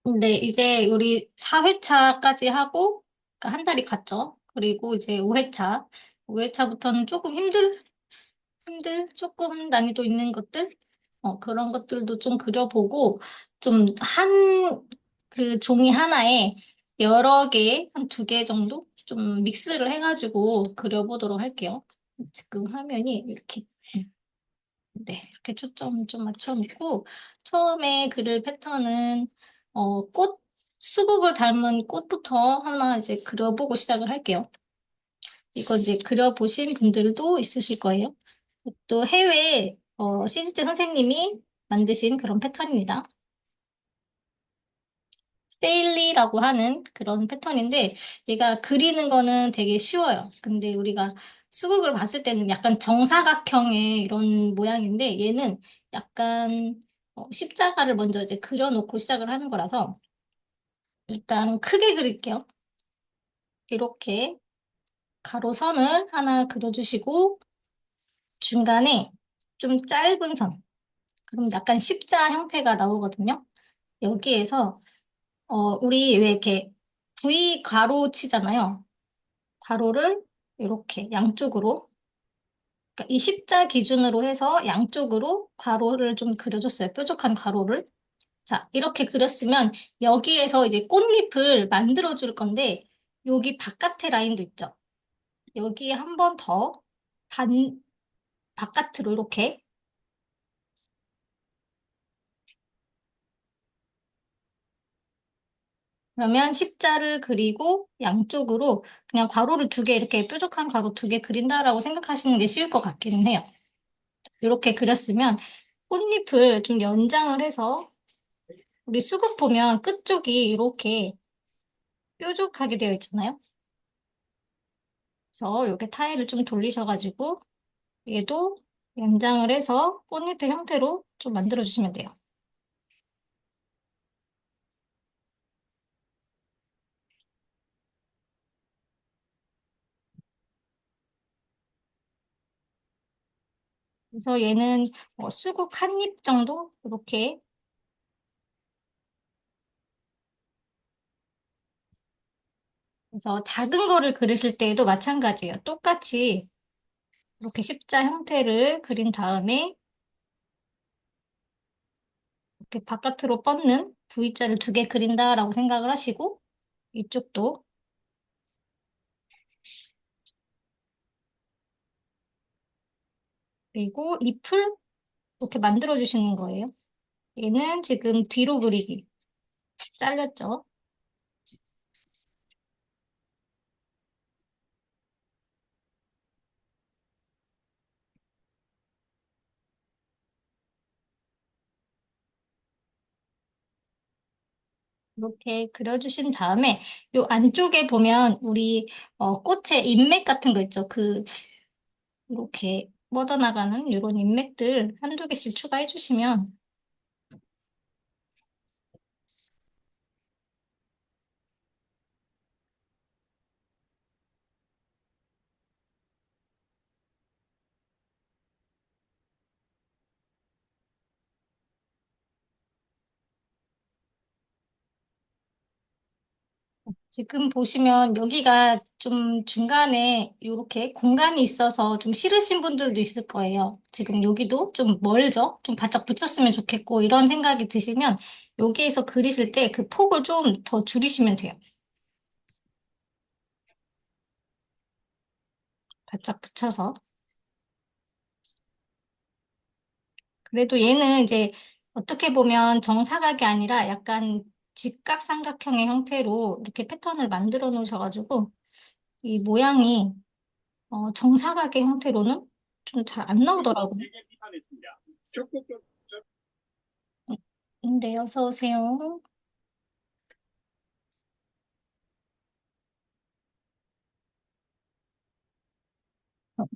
근데 이제 우리 4회차까지 하고, 그러니까 한 달이 갔죠. 그리고 이제 5회차. 5회차부터는 조금 조금 난이도 있는 것들? 그런 것들도 좀 그려보고, 좀 그 종이 하나에 여러 개, 한 두 개 정도? 좀 믹스를 해가지고 그려보도록 할게요. 지금 화면이 이렇게, 네, 이렇게 초점 좀 맞춰놓고, 처음에 그릴 패턴은, 수국을 닮은 꽃부터 하나 이제 그려보고 시작을 할게요. 이거 이제 그려보신 분들도 있으실 거예요. 또 해외 시즈트 선생님이 만드신 그런 패턴입니다. 세일리라고 하는 그런 패턴인데 얘가 그리는 거는 되게 쉬워요. 근데 우리가 수국을 봤을 때는 약간 정사각형의 이런 모양인데 얘는 약간 십자가를 먼저 이제 그려놓고 시작을 하는 거라서 일단 크게 그릴게요. 이렇게 가로선을 하나 그려주시고 중간에 좀 짧은 선. 그럼 약간 십자 형태가 나오거든요. 여기에서 우리 왜 이렇게 V 가로 치잖아요. 가로를 이렇게 양쪽으로 그러니까 이 십자 기준으로 해서 양쪽으로 가로를 좀 그려줬어요. 뾰족한 가로를. 자, 이렇게 그렸으면 여기에서 이제 꽃잎을 만들어 줄 건데 여기 바깥에 라인도 있죠. 여기에 한 번 더 바깥으로 이렇게 그러면 십자를 그리고 양쪽으로 그냥 가로를 두 개, 이렇게 뾰족한 가로 두 개 그린다라고 생각하시는 게 쉬울 것 같기는 해요. 이렇게 그렸으면 꽃잎을 좀 연장을 해서 우리 수국 보면 끝쪽이 이렇게 뾰족하게 되어 있잖아요. 그래서 이렇게 타일을 좀 돌리셔가지고 얘도 연장을 해서 꽃잎의 형태로 좀 만들어 주시면 돼요. 그래서 얘는 수국 한 잎 정도 이렇게 그래서 작은 거를 그리실 때에도 마찬가지예요. 똑같이 이렇게 십자 형태를 그린 다음에 이렇게 바깥으로 뻗는 V자를 두 개 그린다라고 생각을 하시고 이쪽도 그리고 잎을 이렇게 만들어 주시는 거예요. 얘는 지금 뒤로 그리기 잘렸죠. 이렇게 그려주신 다음에 요 안쪽에 보면 우리 꽃의 인맥 같은 거 있죠. 이렇게 뻗어나가는 이런 인맥들 한두 개씩 추가해 주시면 지금 보시면 여기가 좀 중간에 이렇게 공간이 있어서 좀 싫으신 분들도 있을 거예요. 지금 여기도 좀 멀죠? 좀 바짝 붙였으면 좋겠고 이런 생각이 드시면 여기에서 그리실 때 그 폭을 좀 더 줄이시면 돼요. 바짝 붙여서. 그래도 얘는 이제 어떻게 보면 정사각이 아니라 약간 직각삼각형의 형태로 이렇게 패턴을 만들어 놓으셔가지고 이 모양이 정사각의 형태로는 좀 잘 안 나오더라고요. 네, 어서 오세요.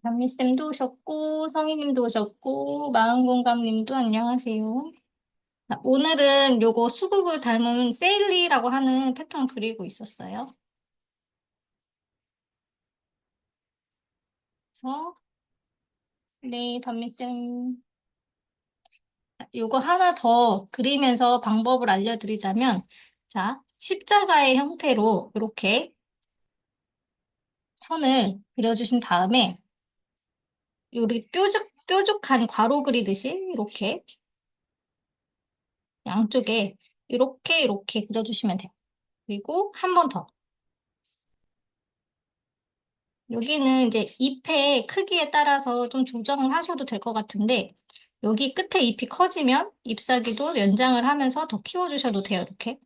담미쌤도 오셨고, 성희님도 오셨고, 마음공감님도 안녕하세요. 오늘은 요거 수국을 닮은 세일리라고 하는 패턴 그리고 있었어요. 그래서, 네, 담미쌤. 요거 하나 더 그리면서 방법을 알려드리자면, 자, 십자가의 형태로 이렇게 선을 그려주신 다음에 요리 뾰족한 괄호 그리듯이 이렇게 양쪽에 이렇게 그려주시면 돼요. 그리고 한 번 더. 여기는 이제 잎의 크기에 따라서 좀 조정을 하셔도 될 것 같은데, 여기 끝에 잎이 커지면 잎사귀도 연장을 하면서 더 키워주셔도 돼요, 이렇게.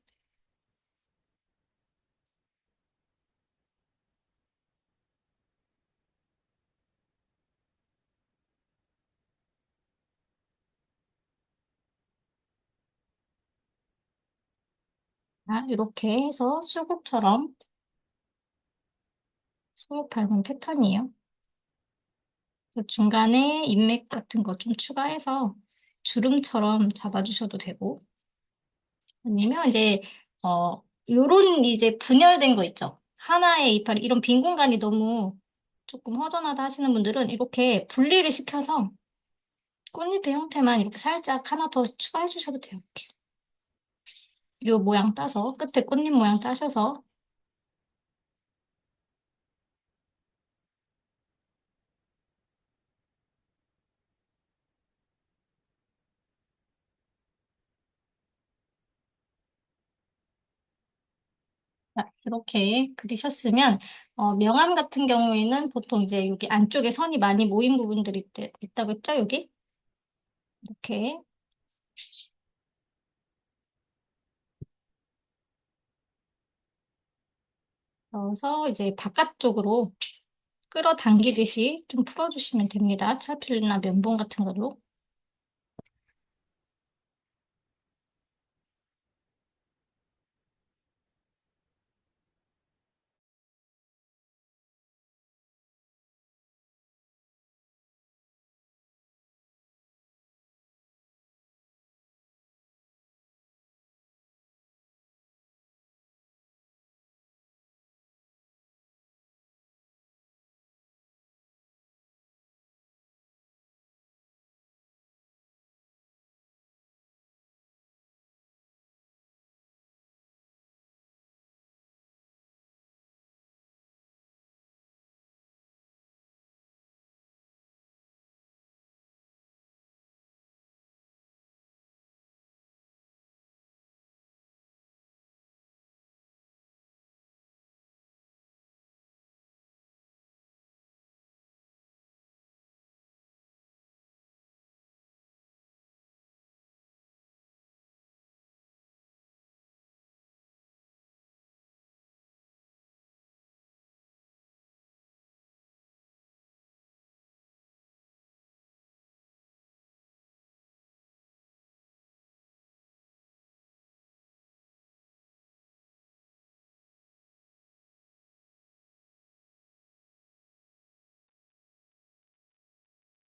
자, 이렇게 해서 수국 닮은 패턴이에요. 그래서 중간에 인맥 같은 거 좀 추가해서 주름처럼 잡아주셔도 되고, 아니면 이제, 요런 이제 분열된 거 있죠. 하나의 이파리, 이런 빈 공간이 너무 조금 허전하다 하시는 분들은 이렇게 분리를 시켜서 꽃잎의 형태만 이렇게 살짝 하나 더 추가해 주셔도 돼요. 이렇게. 요 모양 따서, 끝에 꽃잎 모양 따셔서, 자, 이렇게 그리셨으면, 명암 같은 경우에는 보통 이제 여기 안쪽에 선이 많이 모인 부분들이 있다고 했죠, 여기? 이렇게 넣어서 이제 바깥쪽으로 끌어당기듯이 좀 풀어주시면 됩니다. 차필이나 면봉 같은 걸로.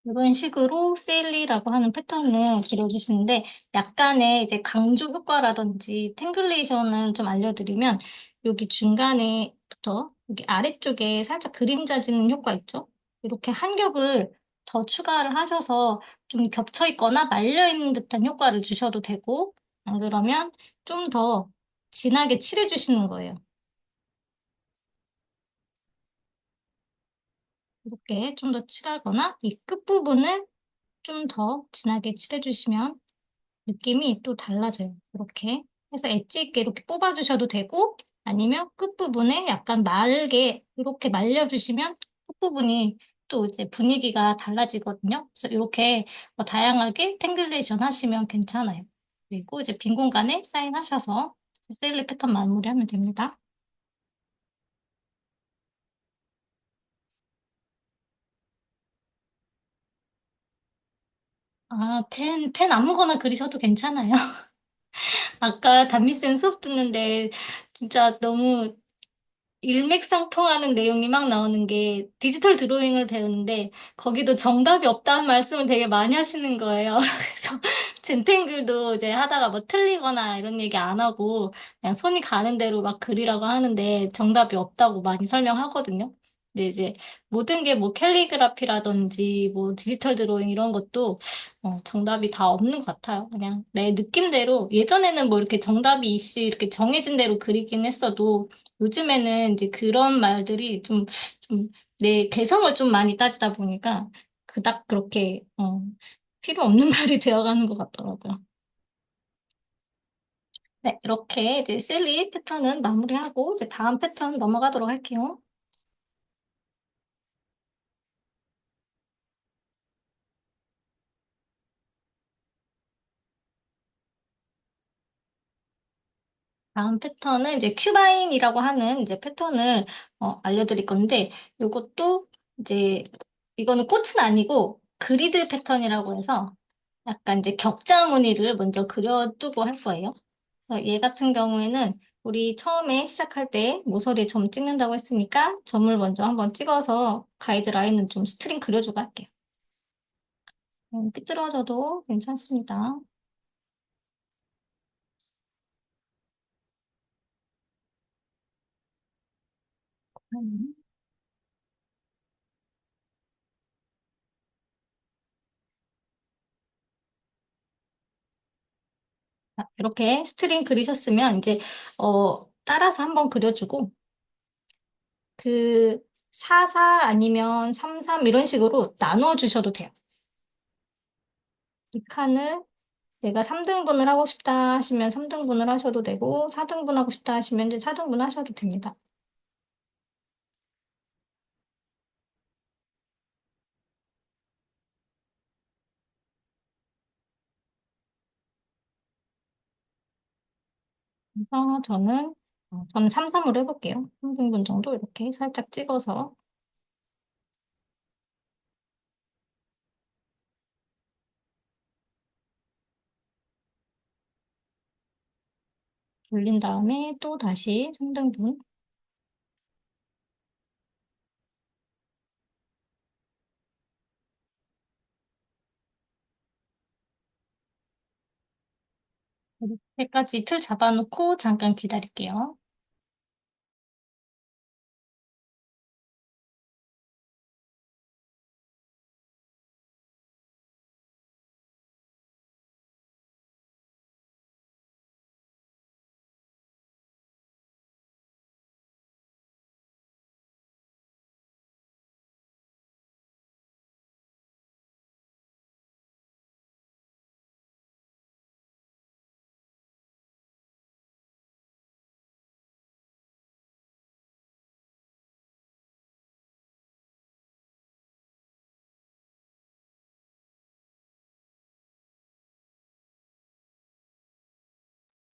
이런 식으로 세일리라고 하는 패턴을 그려주시는데 약간의 이제 강조 효과라든지 탱글레이션을 좀 알려드리면 여기 중간에부터 여기 아래쪽에 살짝 그림자지는 효과 있죠? 이렇게 한 겹을 더 추가를 하셔서 좀 겹쳐 있거나 말려 있는 듯한 효과를 주셔도 되고 안 그러면 좀 더 진하게 칠해주시는 거예요. 이렇게 좀 더 칠하거나 이 끝부분을 좀 더 진하게 칠해주시면 느낌이 또 달라져요. 이렇게 해서 엣지 있게 이렇게 뽑아주셔도 되고 아니면 끝부분에 약간 맑게 이렇게 말려주시면 끝부분이 또 이제 분위기가 달라지거든요. 그래서 이렇게 다양하게 탱글레이션 하시면 괜찮아요. 그리고 이제 빈 공간에 사인하셔서 세일리 패턴 마무리하면 됩니다. 아, 펜 아무거나 그리셔도 괜찮아요. 아까 담비쌤 수업 듣는데 진짜 너무 일맥상통하는 내용이 막 나오는 게 디지털 드로잉을 배우는데 거기도 정답이 없다는 말씀을 되게 많이 하시는 거예요. 그래서 젠탱글도 이제 하다가 뭐 틀리거나 이런 얘기 안 하고 그냥 손이 가는 대로 막 그리라고 하는데 정답이 없다고 많이 설명하거든요. 근데 이제 모든 게 뭐 캘리그라피라든지 뭐 디지털 드로잉 이런 것도 정답이 다 없는 것 같아요. 그냥 내 느낌대로 예전에는 뭐 이렇게 정답이 이씨 이렇게 정해진 대로 그리긴 했어도 요즘에는 이제 그런 말들이 좀 내 개성을 좀 많이 따지다 보니까 그닥 그렇게 필요 없는 말이 되어가는 것 같더라고요. 네, 이렇게 이제 셀리 패턴은 마무리하고 이제 다음 패턴 넘어가도록 할게요. 다음 패턴은 이제 큐바인이라고 하는 이제 패턴을 알려드릴 건데, 이것도 이제 이거는 꽃은 아니고 그리드 패턴이라고 해서 약간 이제 격자 무늬를 먼저 그려두고 할 거예요. 얘 같은 경우에는 우리 처음에 시작할 때 모서리에 점 찍는다고 했으니까 점을 먼저 한번 찍어서 가이드라인은 좀 스트링 그려주고 할게요. 삐뚤어져도 괜찮습니다. 음. 이렇게 스트링 그리셨으면 이제 따라서 한번 그려주고 그 4, 4 아니면 3, 3 이런 식으로 나눠 주셔도 돼요. 이 칸을 내가 3등분을 하고 싶다 하시면 3등분을 하셔도 되고 4등분 하고 싶다 하시면 이제 4등분 하셔도 됩니다. 그래서 저는 3, 3으로 해볼게요. 3등분 정도 이렇게 살짝 찍어서 돌린 다음에 또 다시 3등분 이렇게까지 틀 잡아놓고 잠깐 기다릴게요.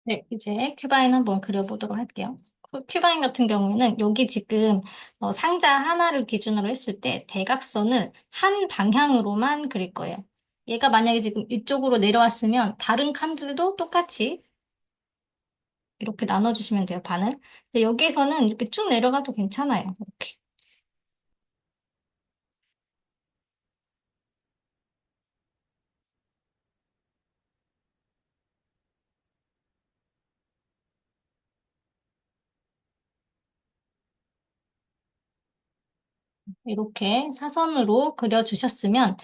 네, 이제 큐바인 한번 그려보도록 할게요. 큐바인 같은 경우에는 여기 지금 상자 하나를 기준으로 했을 때 대각선을 한 방향으로만 그릴 거예요. 얘가 만약에 지금 이쪽으로 내려왔으면 다른 칸들도 똑같이 이렇게 나눠주시면 돼요, 반을. 근데 여기에서는 이렇게 쭉 내려가도 괜찮아요. 이렇게. 이렇게 사선으로 그려주셨으면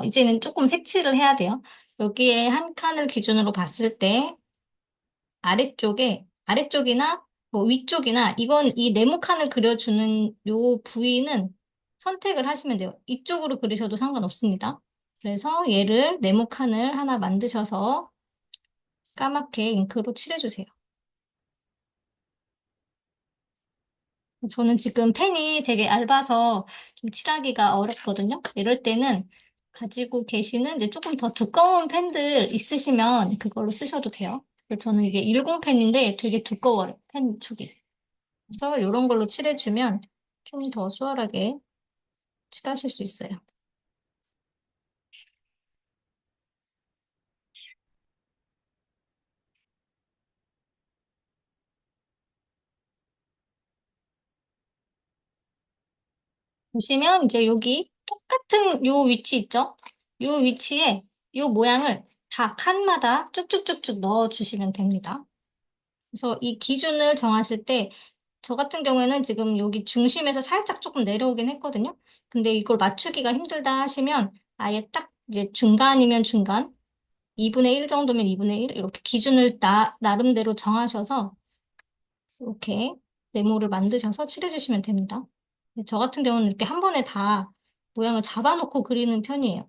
이제는 조금 색칠을 해야 돼요. 여기에 한 칸을 기준으로 봤을 때 아래쪽이나 뭐 위쪽이나 이건 이 네모칸을 그려주는 요 부위는 선택을 하시면 돼요. 이쪽으로 그리셔도 상관없습니다. 그래서 얘를 네모칸을 하나 만드셔서 까맣게 잉크로 칠해주세요. 저는 지금 펜이 되게 얇아서 좀 칠하기가 어렵거든요. 이럴 때는 가지고 계시는 이제 조금 더 두꺼운 펜들 있으시면 그걸로 쓰셔도 돼요. 근데 저는 이게 10펜인데 되게 두꺼워요. 펜 쪽이. 그래서 이런 걸로 칠해주면 좀 더 수월하게 칠하실 수 있어요. 보시면 이제 여기 똑같은 요 위치 있죠? 요 위치에 요 모양을 다 칸마다 쭉쭉쭉쭉 넣어주시면 됩니다. 그래서 이 기준을 정하실 때 저 같은 경우에는 지금 여기 중심에서 살짝 조금 내려오긴 했거든요. 근데 이걸 맞추기가 힘들다 하시면 아예 딱 이제 중간이면 중간, 2분의 1 정도면 2분의 1 이렇게 기준을 나름대로 정하셔서 이렇게 네모를 만드셔서 칠해주시면 됩니다. 저 같은 경우는 이렇게 한 번에 다 모양을 잡아놓고 그리는 편이에요.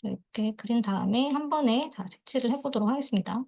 이렇게 그린 다음에 한 번에 다 색칠을 해보도록 하겠습니다.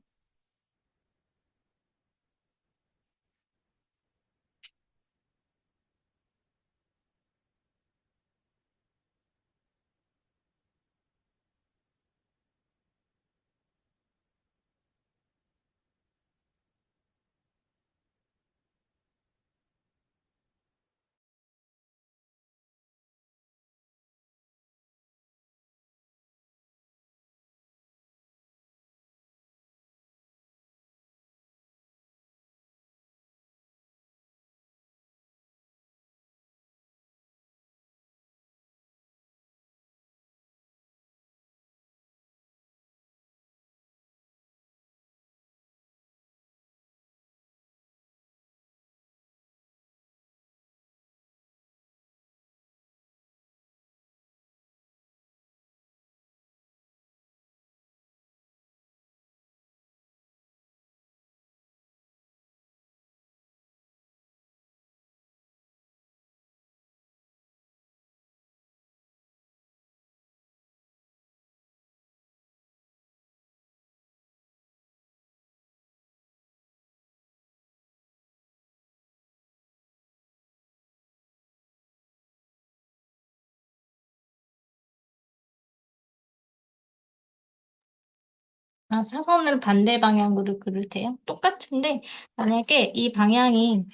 아, 사선을 반대 방향으로 그릴 때요? 똑같은데, 만약에 이 방향이,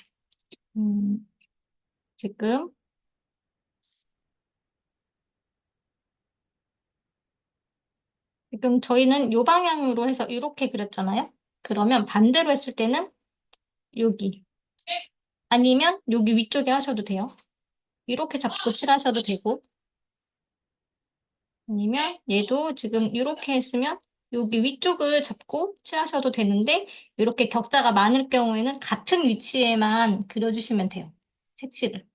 음, 지금, 지금 저희는 이 방향으로 해서 이렇게 그렸잖아요? 그러면 반대로 했을 때는 여기, 아니면 여기 위쪽에 하셔도 돼요. 이렇게 잡고 칠하셔도 되고, 아니면 얘도 지금 이렇게 했으면 여기 위쪽을 잡고 칠하셔도 되는데, 이렇게 격자가 많을 경우에는 같은 위치에만 그려주시면 돼요. 색칠을.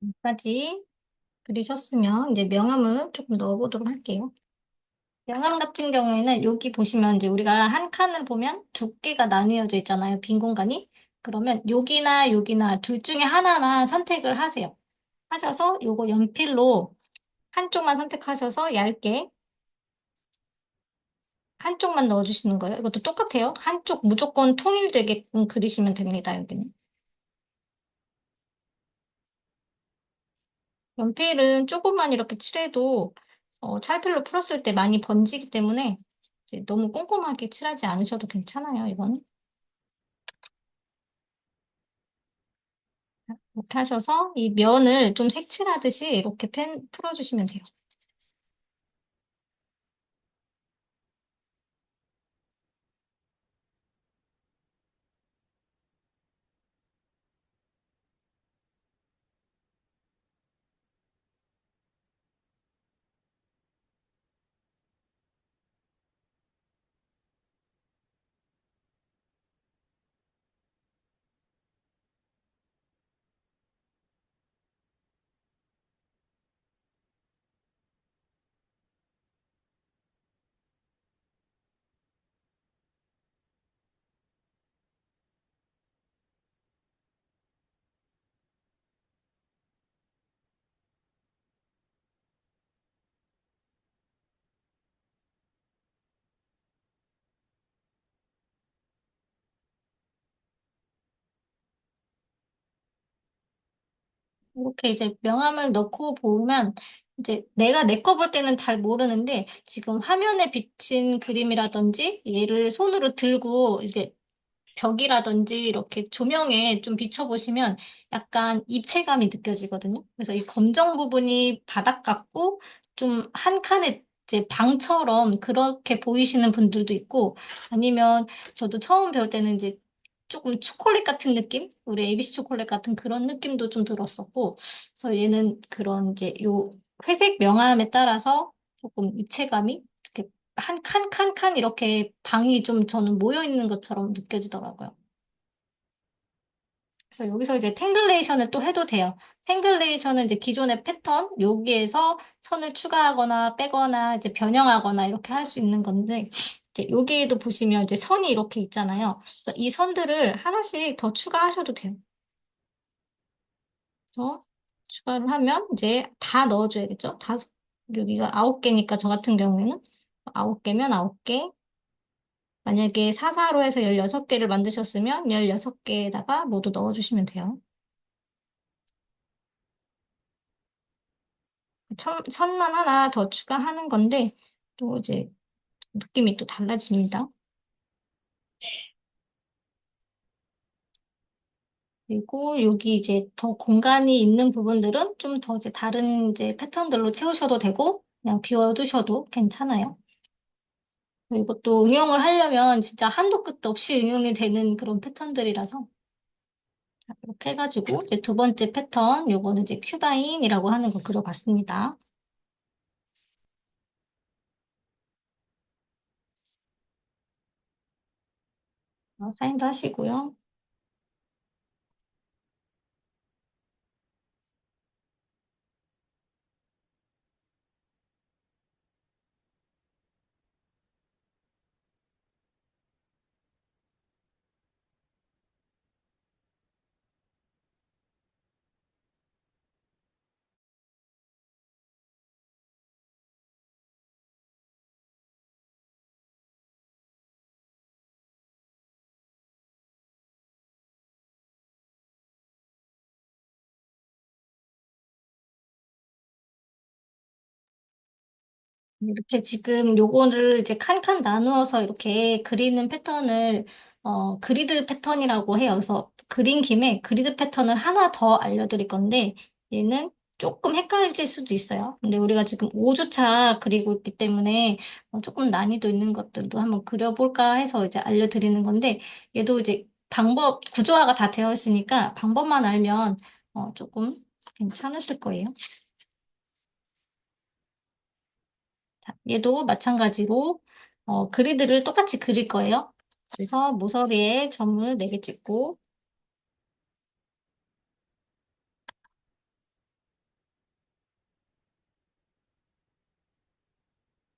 여기까지 그리셨으면 이제 명암을 조금 넣어보도록 할게요. 명암 같은 경우에는 여기 보시면 이제 우리가 한 칸을 보면 두 개가 나뉘어져 있잖아요. 빈 공간이. 그러면 여기나 여기나 둘 중에 하나만 선택을 하세요. 하셔서 요거 연필로 한쪽만 선택하셔서 얇게 한쪽만 넣어주시는 거예요. 이것도 똑같아요. 한쪽 무조건 통일되게끔 그리시면 됩니다, 여기는. 연필은 조금만 이렇게 칠해도 찰필로 풀었을 때 많이 번지기 때문에 이제 너무 꼼꼼하게 칠하지 않으셔도 괜찮아요, 이거는. 이렇게 하셔서 이 면을 좀 색칠하듯이 이렇게 펜 풀어주시면 돼요. 이렇게 이제 명암을 넣고 보면 이제 내가 내 거 볼 때는 잘 모르는데 지금 화면에 비친 그림이라든지 얘를 손으로 들고 이게 벽이라든지 이렇게 조명에 좀 비춰보시면 약간 입체감이 느껴지거든요. 그래서 이 검정 부분이 바닥 같고 좀 한 칸의 이제 방처럼 그렇게 보이시는 분들도 있고 아니면 저도 처음 배울 때는 이제 조금 초콜릿 같은 느낌? 우리 ABC 초콜릿 같은 그런 느낌도 좀 들었었고 그래서 얘는 그런 이제 요 회색 명암에 따라서 조금 입체감이 이렇게 한 칸, 칸, 칸 이렇게 방이 좀 저는 모여 있는 것처럼 느껴지더라고요. 그래서 여기서 이제 탱글레이션을 또 해도 돼요. 탱글레이션은 이제 기존의 패턴, 여기에서 선을 추가하거나 빼거나 이제 변형하거나 이렇게 할 수 있는 건데, 이제 여기에도 보시면 이제 선이 이렇게 있잖아요. 그래서 이 선들을 하나씩 더 추가하셔도 돼요. 그래서 추가를 하면 이제 다 넣어줘야겠죠? 여기가 9개니까 저 같은 경우에는 9개면 9개, 만약에 4사로 해서 16개를 만드셨으면 16개에다가 모두 넣어주시면 돼요. 선만 하나 더 추가하는 건데, 또 이제 느낌이 또 달라집니다. 그리고 여기 이제 더 공간이 있는 부분들은 좀 더 이제 다른 이제 패턴들로 채우셔도 되고, 그냥 비워두셔도 괜찮아요. 이것도 응용을 하려면 진짜 한도 끝도 없이 응용이 되는 그런 패턴들이라서. 자, 이렇게 해가지고 이제 두 번째 패턴, 요거는 이제 큐바인이라고 하는 거 그려봤습니다. 사인도 하시고요. 이렇게 지금 요거를 이제 칸칸 나누어서 이렇게 그리는 패턴을 그리드 패턴이라고 해요. 그래서 그린 김에 그리드 패턴을 하나 더 알려드릴 건데 얘는 조금 헷갈릴 수도 있어요. 근데 우리가 지금 5주차 그리고 있기 때문에 조금 난이도 있는 것들도 한번 그려볼까 해서 이제 알려드리는 건데 얘도 이제 구조화가 다 되어 있으니까 방법만 알면 조금 괜찮으실 거예요. 자, 얘도 마찬가지로 그리드를 똑같이 그릴 거예요. 그래서 모서리에 점을 4개 찍고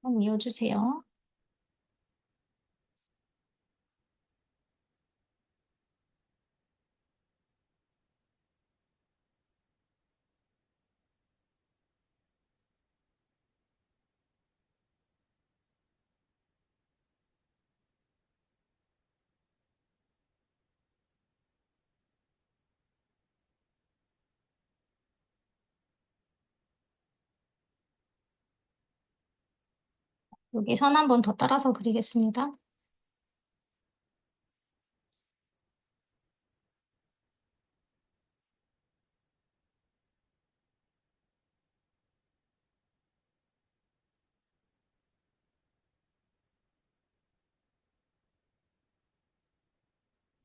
한번 이어주세요. 여기 선 한 번 더 따라서 그리겠습니다.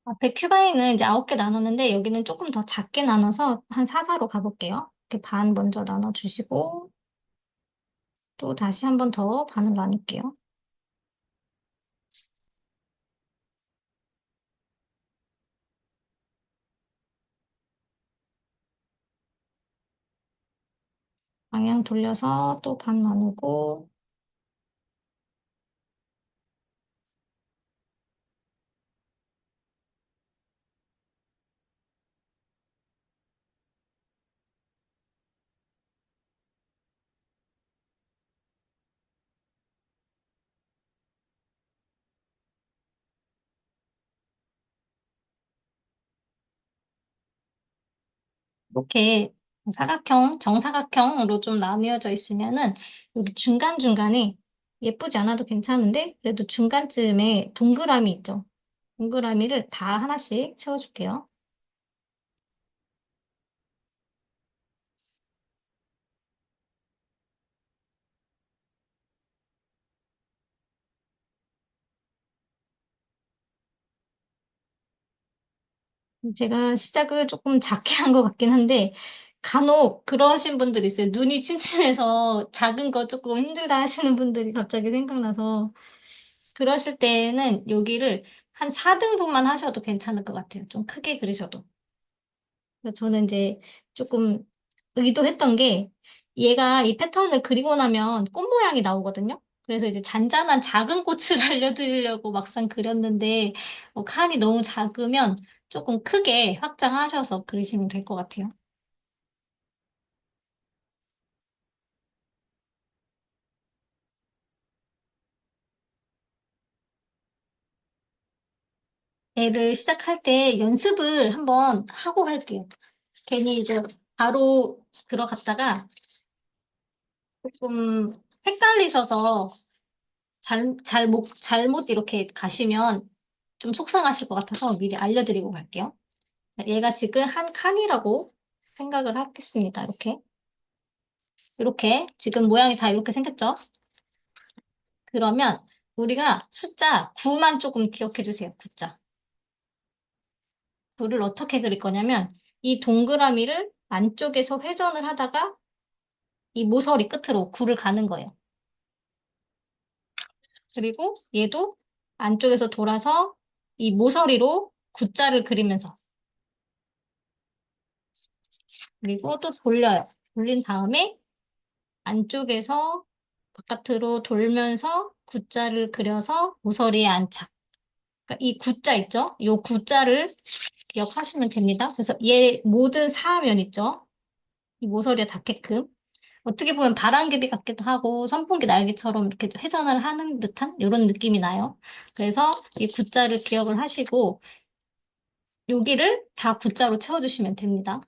앞에 큐바인은 이제 9개 나눴는데 여기는 조금 더 작게 나눠서 한 4사로 가볼게요. 이렇게 반 먼저 나눠주시고 또 다시 한 번 더 반을 나눌게요. 방향 돌려서 또 반 나누고 이렇게 사각형, 정사각형으로 좀 나뉘어져 있으면은 여기 중간중간에 예쁘지 않아도 괜찮은데 그래도 중간쯤에 동그라미 있죠? 동그라미를 다 하나씩 채워줄게요. 제가 시작을 조금 작게 한 것 같긴 한데 간혹 그러신 분들 있어요. 눈이 침침해서 작은 거 조금 힘들다 하시는 분들이 갑자기 생각나서 그러실 때는 여기를 한 4등분만 하셔도 괜찮을 것 같아요. 좀 크게 그리셔도. 그래서 저는 이제 조금 의도했던 게 얘가 이 패턴을 그리고 나면 꽃 모양이 나오거든요. 그래서 이제 잔잔한 작은 꽃을 알려드리려고 막상 그렸는데 칸이 너무 작으면 조금 크게 확장하셔서 그리시면 될 것 같아요. 얘를 시작할 때 연습을 한번 하고 할게요. 괜히 이제 바로 들어갔다가 조금 헷갈리셔서 잘못 이렇게 가시면 좀 속상하실 것 같아서 미리 알려드리고 갈게요. 얘가 지금 한 칸이라고 생각을 하겠습니다. 이렇게. 이렇게. 지금 모양이 다 이렇게 생겼죠? 그러면 우리가 숫자 9만 조금 기억해 주세요. 9자. 9를 어떻게 그릴 거냐면 이 동그라미를 안쪽에서 회전을 하다가 이 모서리 끝으로 9를 가는 거예요. 그리고 얘도 안쪽에서 돌아서 이 모서리로 9자를 그리면서 그리고 또 돌려요. 돌린 다음에 안쪽에서 바깥으로 돌면서 구자를 그려서 모서리에 안착. 그러니까 이 구자 있죠? 이 구자를 기억하시면 됩니다. 그래서 얘 모든 사면 있죠? 이 모서리에 닿게끔. 어떻게 보면 바람개비 같기도 하고 선풍기 날개처럼 이렇게 회전을 하는 듯한 이런 느낌이 나요. 그래서 이 구자를 기억을 하시고 여기를 다 구자로 채워주시면 됩니다.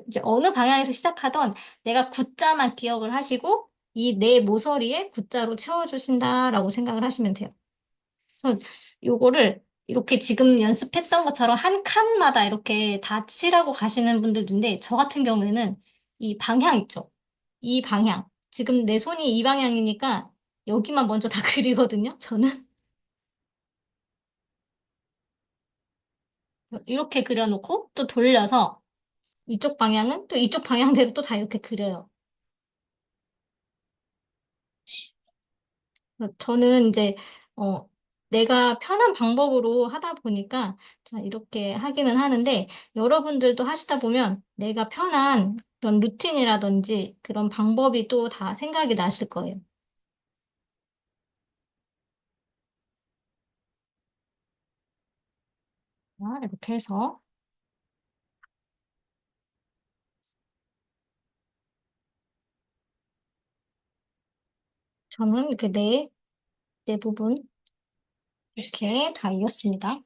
이제 어느 방향에서 시작하던 내가 구자만 기억을 하시고 이 내 모서리에 구자로 채워주신다라고 생각을 하시면 돼요. 그래서 요거를 이렇게 지금 연습했던 것처럼 한 칸마다 이렇게 다 칠하고 가시는 분들도 있는데 저 같은 경우에는 이 방향 있죠? 이 방향. 지금 내 손이 이 방향이니까 여기만 먼저 다 그리거든요. 저는 이렇게 그려놓고 또 돌려서 이쪽 방향은 또 이쪽 방향대로 또 다 이렇게 그려요. 저는 이제, 어, 내가 편한 방법으로 하다 보니까, 자, 이렇게 하기는 하는데, 여러분들도 하시다 보면 내가 편한 그런 루틴이라든지 그런 방법이 또 다 생각이 나실 거예요. 자, 이렇게 해서, 저는 이렇게 네 부분, 이렇게 다 이었습니다.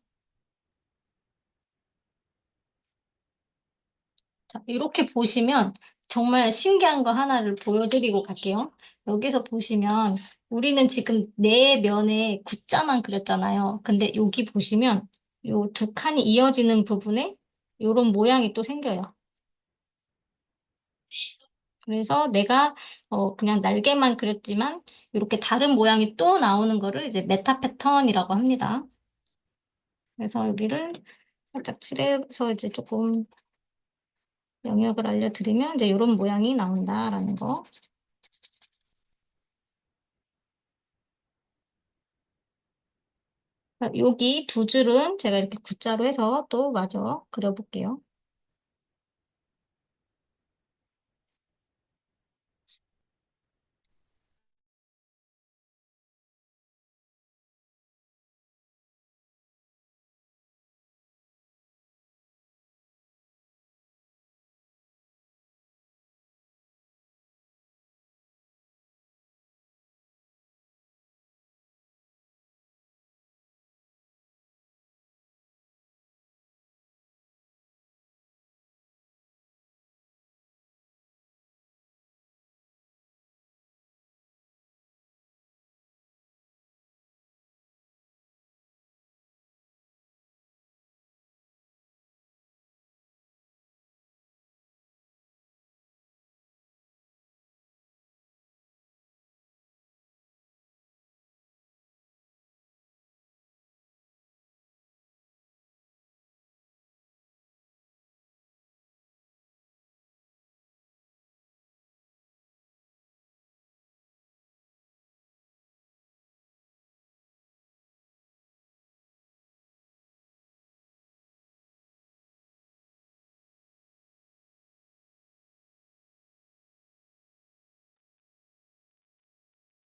자, 이렇게 보시면 정말 신기한 거 하나를 보여드리고 갈게요. 여기서 보시면 우리는 지금 네 면에 X자만 그렸잖아요. 근데 여기 보시면 요 두 칸이 이어지는 부분에 요런 모양이 또 생겨요. 그래서 내가 그냥 날개만 그렸지만 이렇게 다른 모양이 또 나오는 거를 이제 메타 패턴이라고 합니다. 그래서 여기를 살짝 칠해서 이제 조금 영역을 알려드리면 이제 이런 모양이 나온다라는 거. 여기 두 줄은 제가 이렇게 X자로 해서 또 마저 그려볼게요.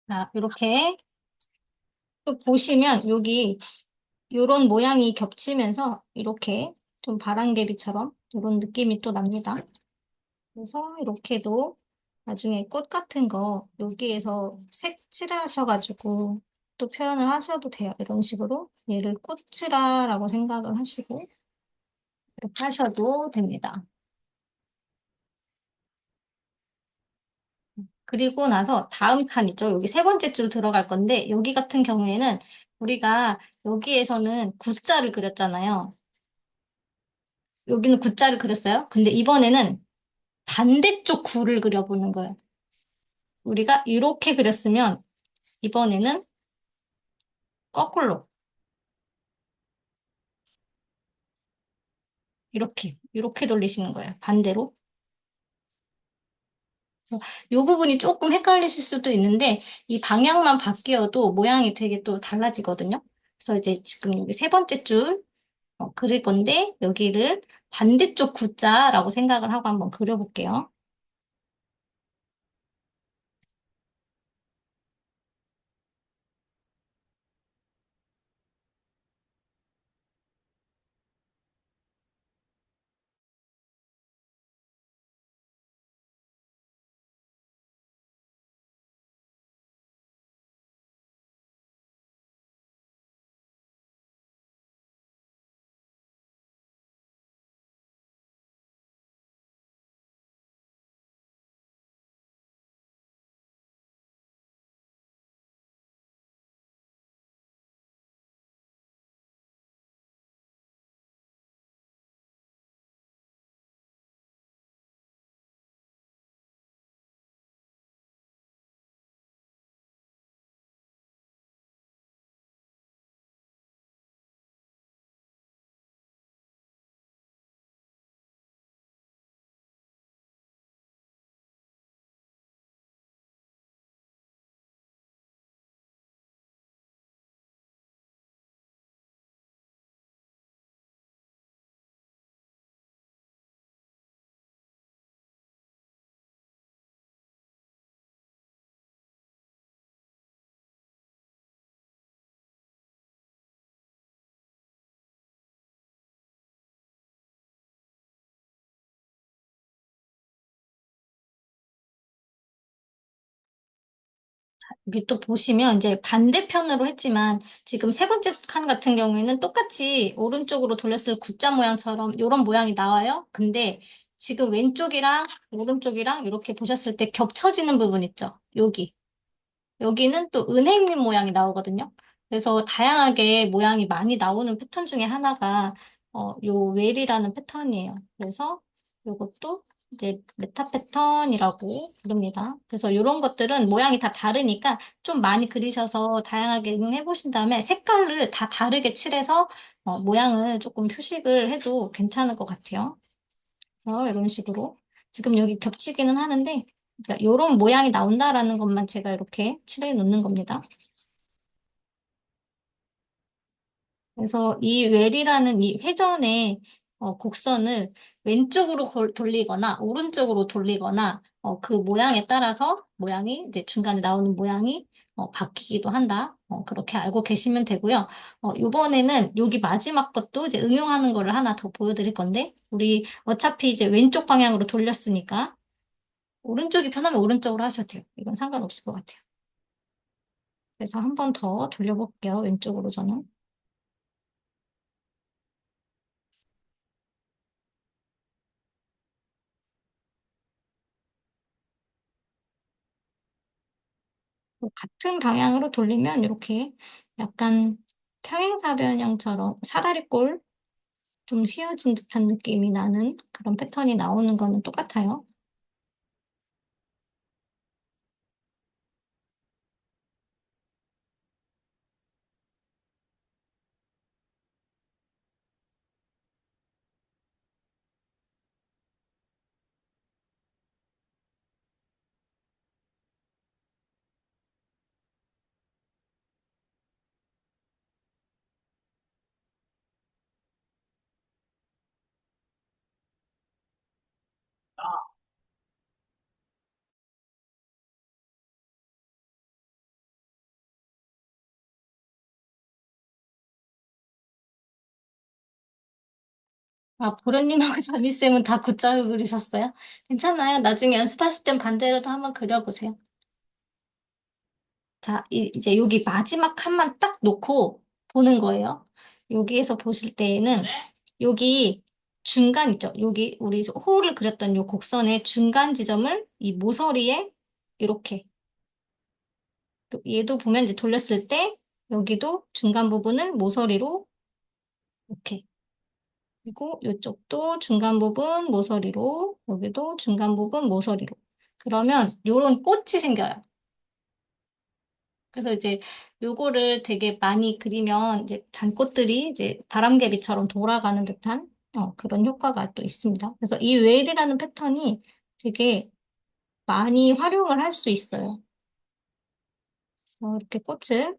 자, 이렇게 또 보시면 여기 이런 모양이 겹치면서 이렇게 좀 바람개비처럼 이런 느낌이 또 납니다. 그래서 이렇게도 나중에 꽃 같은 거 여기에서 색 칠하셔가지고 또 표현을 하셔도 돼요. 이런 식으로 얘를 꽃칠화라고 생각을 하시고 이렇게 하셔도 됩니다. 그리고 나서 다음 칸 있죠? 여기 세 번째 줄 들어갈 건데 여기 같은 경우에는 우리가 여기에서는 X자를 그렸잖아요. 여기는 X자를 그렸어요. 근데 이번에는 반대쪽 구를 그려보는 거예요. 우리가 이렇게 그렸으면 이번에는 거꾸로 이렇게 돌리시는 거예요. 반대로. 그래서 이 부분이 조금 헷갈리실 수도 있는데 이 방향만 바뀌어도 모양이 되게 또 달라지거든요. 그래서 이제 지금 여기 세 번째 줄 그릴 건데 여기를 반대쪽 X자라고 생각을 하고 한번 그려볼게요. 여기 또 보시면 이제 반대편으로 했지만 지금 세 번째 칸 같은 경우에는 똑같이 오른쪽으로 돌렸을 X자 모양처럼 이런 모양이 나와요. 근데 지금 왼쪽이랑 오른쪽이랑 이렇게 보셨을 때 겹쳐지는 부분 있죠? 여기. 여기는 또 은행잎 모양이 나오거든요. 그래서 다양하게 모양이 많이 나오는 패턴 중에 하나가 요 웰이라는 패턴이에요. 그래서 요것도 이제 메타 패턴이라고 부릅니다. 그래서 이런 것들은 모양이 다 다르니까 좀 많이 그리셔서 다양하게 응용해 보신 다음에 색깔을 다 다르게 칠해서 모양을 조금 표식을 해도 괜찮을 것 같아요. 그래서 이런 식으로 지금 여기 겹치기는 하는데 이런 모양이 나온다라는 것만 제가 이렇게 칠해 놓는 겁니다. 그래서 이 웰이라는 이 회전의 곡선을 왼쪽으로 돌리거나 오른쪽으로 돌리거나 그 모양에 따라서 모양이 이제 중간에 나오는 모양이 바뀌기도 한다. 그렇게 알고 계시면 되고요. 이번에는 여기 마지막 것도 이제 응용하는 거를 하나 더 보여드릴 건데 우리 어차피 이제 왼쪽 방향으로 돌렸으니까 오른쪽이 편하면 오른쪽으로 하셔도 돼요. 이건 상관없을 것 같아요. 그래서 한 번 더 돌려볼게요. 왼쪽으로 저는. 같은 방향으로 돌리면 이렇게 약간 평행사변형처럼 사다리꼴 좀 휘어진 듯한 느낌이 나는 그런 패턴이 나오는 거는 똑같아요. 아, 보라님하고 전희쌤은 다 굿자를 그리셨어요? 괜찮아요. 나중에 연습하실 땐 반대로도 한번 그려보세요. 자, 이제 여기 마지막 칸만 딱 놓고 보는 거예요. 여기에서 보실 때에는 여기 중간 있죠? 여기 우리 호를 그렸던 요 곡선의 중간 지점을 이 모서리에 이렇게 또 얘도 보면 이제 돌렸을 때 여기도 중간 부분을 모서리로 이렇게 그리고 이쪽도 중간 부분 모서리로 여기도 중간 부분 모서리로 그러면 요런 꽃이 생겨요. 그래서 이제 요거를 되게 많이 그리면 이제 잔꽃들이 이제 바람개비처럼 돌아가는 듯한 그런 효과가 또 있습니다. 그래서 이 웨일이라는 패턴이 되게 많이 활용을 할 수 있어요. 그래서 이렇게 꽃을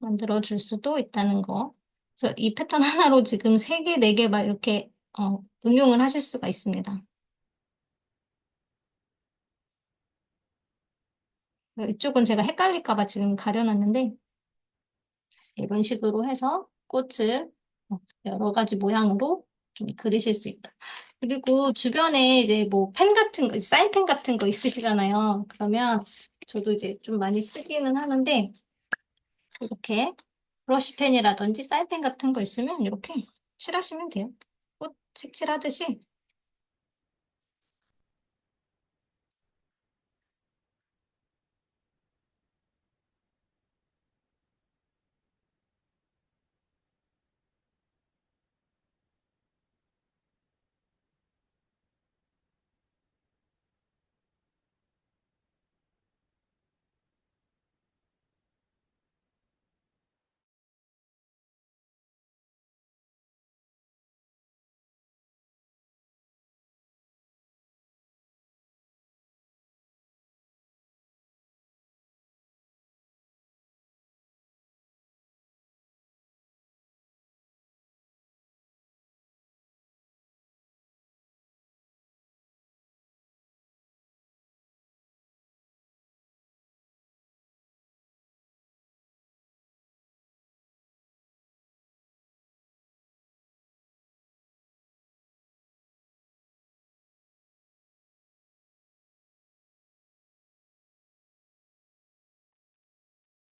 만들어 줄 수도 있다는 거. 그래서 이 패턴 하나로 지금 3개, 4개 막 이렇게 응용을 하실 수가 있습니다. 이쪽은 제가 헷갈릴까 봐 지금 가려놨는데 이런 식으로 해서 꽃을 여러 가지 모양으로 좀 그리실 수 있다. 그리고 주변에 이제 뭐 펜 같은 거, 사인펜 같은 거 있으시잖아요. 그러면 저도 이제 좀 많이 쓰기는 하는데 이렇게 브러쉬펜이라든지 사인펜 같은 거 있으면 이렇게 칠하시면 돼요. 꽃 색칠하듯이.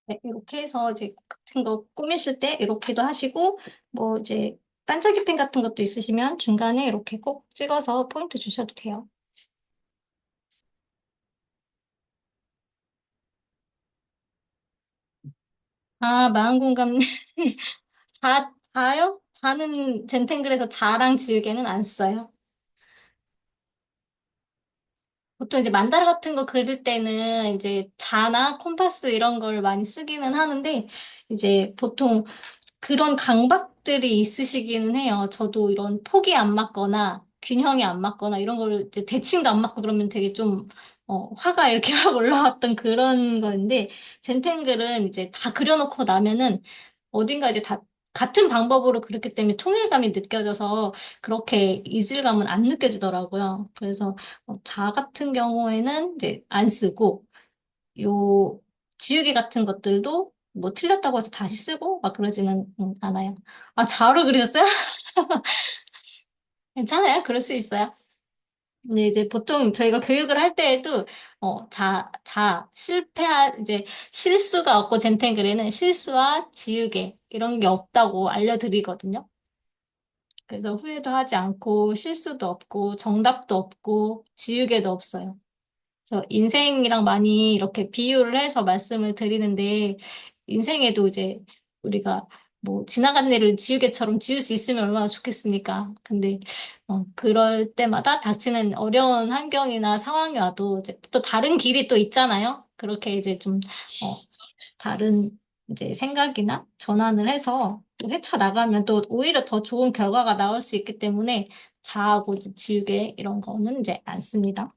네, 이렇게 해서 이제 꽃 같은 거 꾸미실 때 이렇게도 하시고 뭐 이제 반짝이 펜 같은 것도 있으시면 중간에 이렇게 꼭 찍어서 포인트 주셔도 돼요. 아, 마음 공감. 자요? 자는 젠탱글에서 자랑 지우개는 안 써요. 보통 이제 만다라 같은 거 그릴 때는 이제 자나 콤파스 이런 걸 많이 쓰기는 하는데, 이제 보통 그런 강박들이 있으시기는 해요. 저도 이런 폭이 안 맞거나 균형이 안 맞거나 이런 걸 이제 대칭도 안 맞고 그러면 되게 좀 화가 이렇게 확 올라왔던 그런 건데 젠탱글은 이제 다 그려놓고 나면은 어딘가 이제 다 같은 방법으로 그렸기 때문에 통일감이 느껴져서 그렇게 이질감은 안 느껴지더라고요. 그래서 자 같은 경우에는 이제 안 쓰고 요 지우개 같은 것들도 뭐 틀렸다고 해서 다시 쓰고 막 그러지는 않아요. 아, 자로 그리셨어요? 괜찮아요. 그럴 수 있어요. 근데 이제 보통 저희가 교육을 할 때에도 이제 실수가 없고 젠텐글에는 실수와 지우개 이런 게 없다고 알려드리거든요. 그래서 후회도 하지 않고 실수도 없고 정답도 없고 지우개도 없어요. 그래서 인생이랑 많이 이렇게 비유를 해서 말씀을 드리는데, 인생에도 이제 우리가 뭐 지나간 일을 지우개처럼 지울 수 있으면 얼마나 좋겠습니까? 근데, 그럴 때마다 닥치는 어려운 환경이나 상황이 와도 이제 또 다른 길이 또 있잖아요? 그렇게 이제 좀, 다른 이제 생각이나 전환을 해서 또 헤쳐나가면 또 오히려 더 좋은 결과가 나올 수 있기 때문에 자하고 이제 지우개 이런 거는 이제 안 씁니다.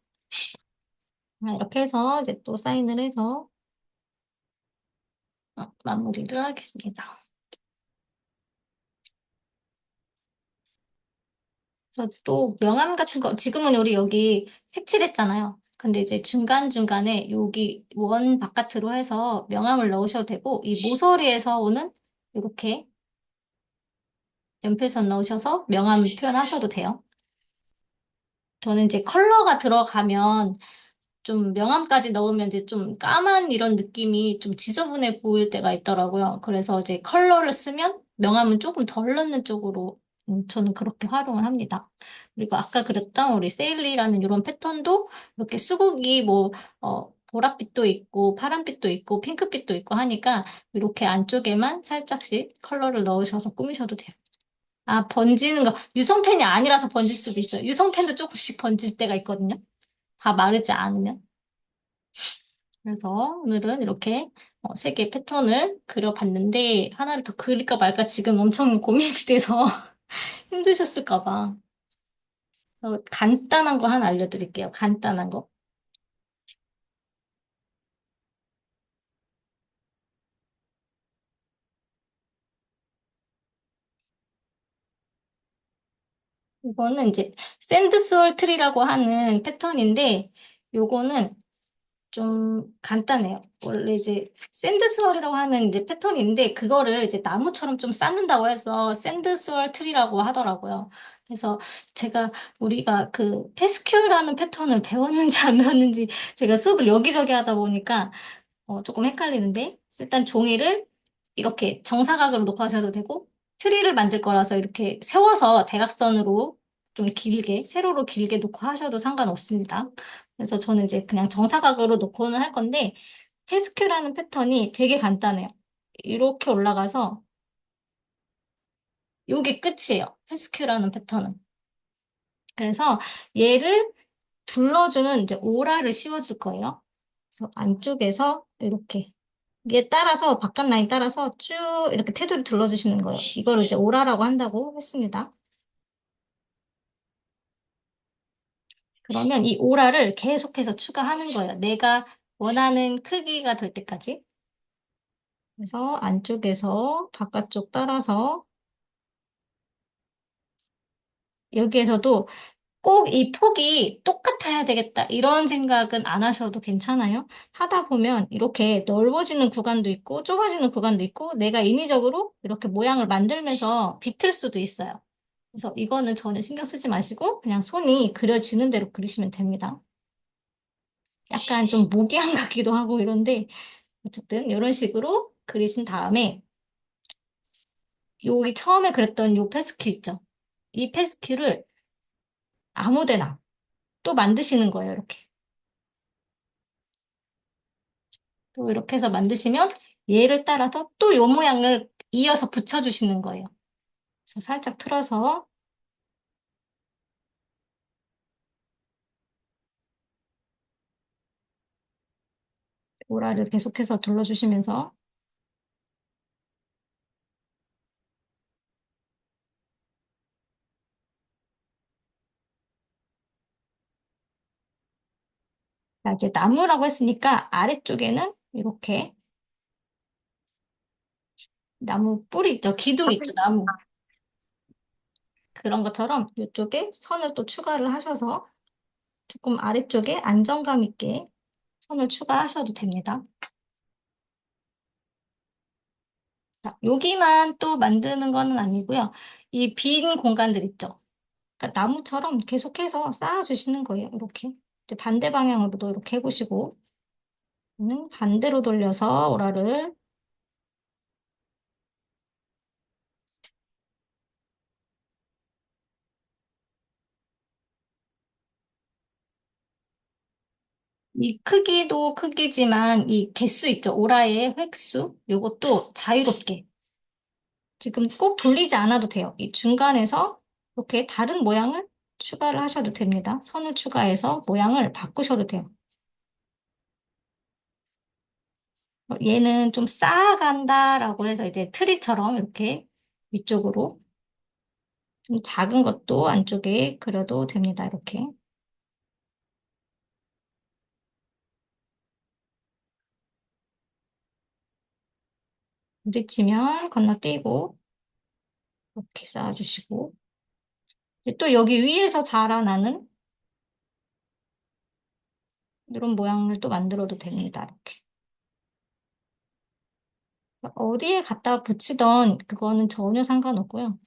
이렇게 해서 이제 또 사인을 해서 마무리를 하겠습니다. 그래서 또 명암 같은 거, 지금은 우리 여기 색칠했잖아요. 근데 이제 중간중간에 여기 원 바깥으로 해서 명암을 넣으셔도 되고, 이 모서리에서 오는 이렇게 연필선 넣으셔서 명암 표현하셔도 돼요. 저는 이제 컬러가 들어가면 좀 명암까지 넣으면 이제 좀 까만 이런 느낌이 좀 지저분해 보일 때가 있더라고요. 그래서 이제 컬러를 쓰면 명암은 조금 덜 넣는 쪽으로 저는 그렇게 활용을 합니다. 그리고 아까 그렸던 우리 세일리라는 이런 패턴도 이렇게 수국이 뭐, 보랏빛도 있고 파란빛도 있고 핑크빛도 있고 하니까 이렇게 안쪽에만 살짝씩 컬러를 넣으셔서 꾸미셔도 돼요. 아, 번지는 거. 유성펜이 아니라서 번질 수도 있어요. 유성펜도 조금씩 번질 때가 있거든요. 다 마르지 않으면. 그래서 오늘은 이렇게 세 개의 패턴을 그려봤는데 하나를 더 그릴까 말까 지금 엄청 고민이 돼서 힘드셨을까 봐. 간단한 거 하나 알려드릴게요. 간단한 거. 이거는 이제 샌드스월 트리라고 하는 패턴인데 요거는 좀 간단해요. 원래 이제 샌드스월이라고 하는 이제 패턴인데 그거를 이제 나무처럼 좀 쌓는다고 해서 샌드스월 트리라고 하더라고요. 그래서 제가 우리가 그 페스큐라는 패턴을 배웠는지 안 배웠는지 제가 수업을 여기저기 하다 보니까 조금 헷갈리는데 일단 종이를 이렇게 정사각으로 놓고 하셔도 되고 트리를 만들 거라서 이렇게 세워서 대각선으로 좀 길게 세로로 길게 놓고 하셔도 상관없습니다. 그래서 저는 이제 그냥 정사각으로 놓고는 할 건데 페스큐라는 패턴이 되게 간단해요. 이렇게 올라가서 요게 끝이에요. 페스큐라는 패턴은. 그래서 얘를 둘러주는 이제 오라를 씌워줄 거예요. 그래서 안쪽에서 이렇게 얘 따라서 바깥 라인 따라서 쭉 이렇게 테두리 둘러주시는 거예요. 이거를 이제 오라라고 한다고 했습니다. 그러면 이 오라를 계속해서 추가하는 거예요. 내가 원하는 크기가 될 때까지. 그래서 안쪽에서 바깥쪽 따라서 여기에서도 꼭 이 폭이 똑같아야 되겠다. 이런 생각은 안 하셔도 괜찮아요. 하다 보면 이렇게 넓어지는 구간도 있고 좁아지는 구간도 있고 내가 인위적으로 이렇게 모양을 만들면서 비틀 수도 있어요. 그래서 이거는 전혀 신경 쓰지 마시고 그냥 손이 그려지는 대로 그리시면 됩니다. 약간 좀 모기향 같기도 하고 이런데 어쨌든 이런 식으로 그리신 다음에 여기 처음에 그랬던 요 페스큐 있죠? 이 페스큐를 아무 데나 또 만드시는 거예요, 이렇게. 또 이렇게 해서 만드시면 얘를 따라서 또 요 모양을 이어서 붙여주시는 거예요. 그래서 살짝 틀어서 오라를 계속해서 둘러주시면서 자, 이제 나무라고 했으니까 아래쪽에는 이렇게 나무 뿌리 있죠? 기둥 있죠? 나무. 그런 것처럼 이쪽에 선을 또 추가를 하셔서 조금 아래쪽에 안정감 있게 선을 추가하셔도 됩니다. 자, 여기만 또 만드는 거는 아니고요. 이 빈 공간들 있죠? 그러니까 나무처럼 계속해서 쌓아주시는 거예요. 이렇게. 이제 반대 방향으로도 이렇게 해보시고, 반대로 돌려서 오라를 이 크기도 크기지만 이 개수 있죠? 오라의 획수? 요것도 자유롭게. 지금 꼭 돌리지 않아도 돼요. 이 중간에서 이렇게 다른 모양을 추가를 하셔도 됩니다. 선을 추가해서 모양을 바꾸셔도 돼요. 얘는 좀 쌓아간다라고 해서 이제 트리처럼 이렇게 위쪽으로 좀 작은 것도 안쪽에 그려도 됩니다. 이렇게. 부딪히면 건너뛰고 이렇게 쌓아주시고 또 여기 위에서 자라나는 이런 모양을 또 만들어도 됩니다. 이렇게. 어디에 갖다 붙이던 그거는 전혀 상관없고요.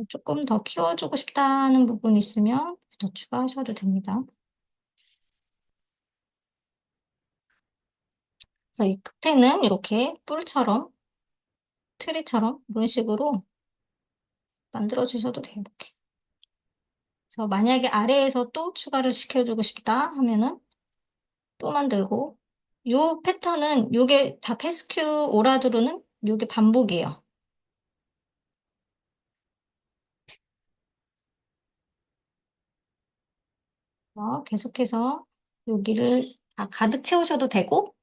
조금 더 키워주고 싶다는 부분이 있으면 더 추가하셔도 됩니다. 그래서 이 끝에는 이렇게 뿔처럼, 트리처럼 이런 식으로 만들어 주셔도 돼요. 이렇게. 그래서 만약에 아래에서 또 추가를 시켜주고 싶다 하면은 또 만들고 요 패턴은 요게 다 페스큐 오라드로는 요게 반복이에요. 계속해서 여기를 다 가득 채우셔도 되고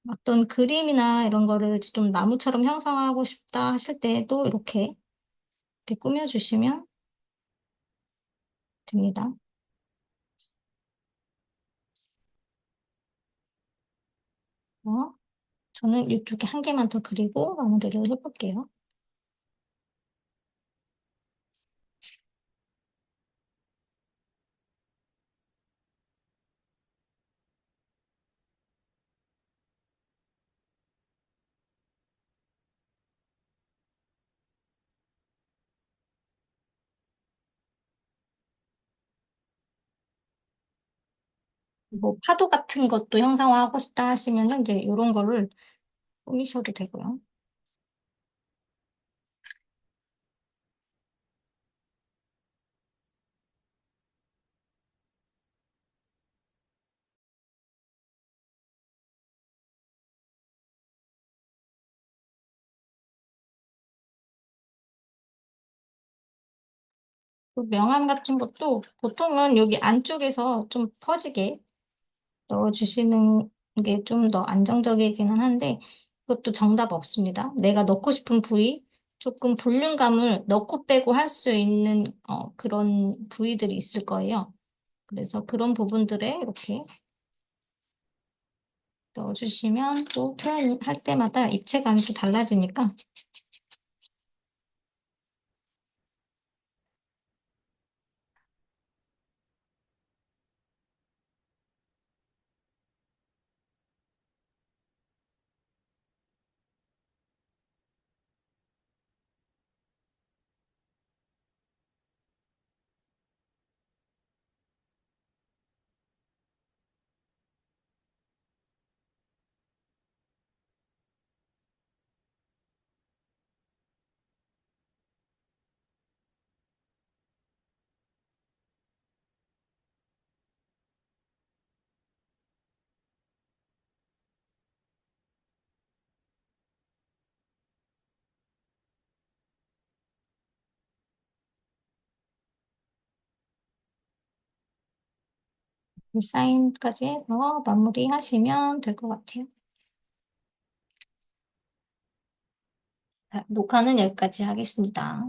어떤 그림이나 이런 거를 좀 나무처럼 형상하고 싶다 하실 때도 이렇게 꾸며주시면 됩니다. 어, 저는 이쪽에 한 개만 더 그리고 마무리를 해볼게요. 뭐 파도 같은 것도 형상화하고 싶다 하시면은 이제 이런 거를 꾸미셔도 되고요. 또 명암 같은 것도 보통은 여기 안쪽에서 좀 퍼지게 넣어주시는 게 좀 더 안정적이기는 한데 그것도 정답 없습니다. 내가 넣고 싶은 부위, 조금 볼륨감을 넣고 빼고 할 수 있는 그런 부위들이 있을 거예요. 그래서 그런 부분들에 이렇게 넣어주시면 또 표현할 때마다 입체감이 또 달라지니까 사인까지 해서 마무리하시면 될 것 같아요. 자, 녹화는 여기까지 하겠습니다.